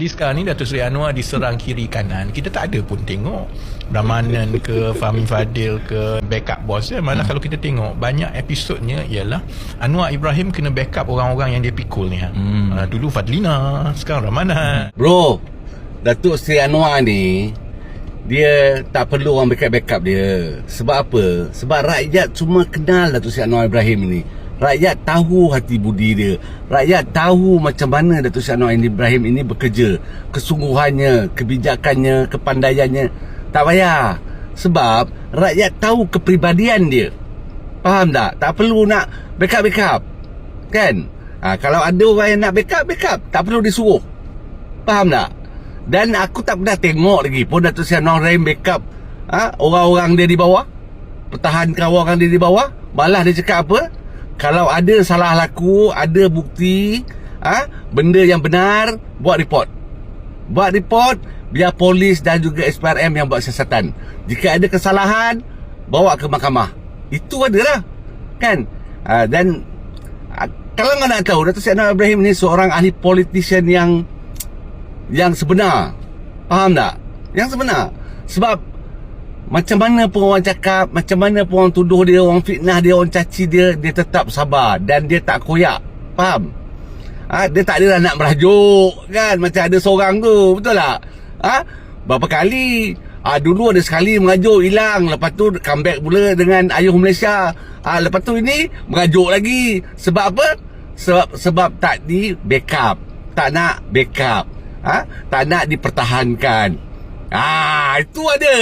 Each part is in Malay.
Jadi sekarang ni Datuk Seri Anwar diserang kiri kanan. Kita tak ada pun tengok Ramanan ke Fahmi Fadil ke backup bos mana kalau kita tengok banyak episodnya ialah Anwar Ibrahim kena backup orang-orang yang dia pikul ni. Dulu Fadlina, sekarang Ramanan. Bro, Datuk Seri Anwar ni dia tak perlu orang backup dia. Sebab apa? Sebab rakyat cuma kenal Datuk Seri Anwar Ibrahim ni. Rakyat tahu hati budi dia. Rakyat tahu macam mana Datuk Seri Anwar Ibrahim ini bekerja. Kesungguhannya, kebijakannya, kepandaiannya. Tak payah. Sebab rakyat tahu kepribadian dia. Faham tak? Tak perlu nak backup. Kan? Kalau ada orang yang nak backup, tak perlu disuruh. Faham tak? Dan aku tak pernah tengok lagi pun Datuk Seri Anwar Ibrahim backup orang-orang dia di bawah. Pertahankan orang dia di bawah. Malah dia cakap apa? Kalau ada salah laku, ada bukti, benda yang benar, buat report. Buat report, biar polis dan juga SPRM yang buat siasatan. Jika ada kesalahan, bawa ke mahkamah. Itu adalah. Kan? Dan kalau kau nak tahu, Datuk Seri Anwar Ibrahim ni seorang ahli politician yang sebenar. Faham tak? Yang sebenar. Sebab macam mana pun orang cakap, macam mana pun orang tuduh dia, orang fitnah dia, orang caci dia, dia tetap sabar dan dia tak koyak. Faham? Dia tak adalah nak merajuk kan, macam ada seorang tu, betul tak? Berapa kali dulu ada sekali merajuk hilang, lepas tu comeback pula dengan Ayuh Malaysia. Lepas tu ini merajuk lagi. Sebab apa? Sebab tak di backup. Tak nak backup. Tak nak dipertahankan. Itu ada.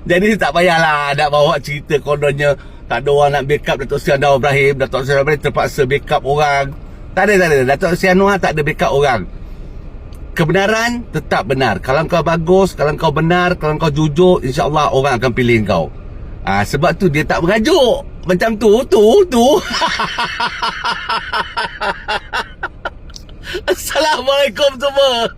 Jadi tak payahlah nak bawa cerita kononnya tak ada orang nak backup Datuk Seri Anwar Ibrahim. Datuk Seri Anwar Ibrahim terpaksa backup orang. Tak ada. Datuk Seri Anwar tak ada backup orang. Kebenaran tetap benar. Kalau kau bagus, kalau kau benar, kalau kau jujur, insya-Allah orang akan pilih kau. Sebab tu dia tak merajuk. Macam tu. Assalamualaikum semua.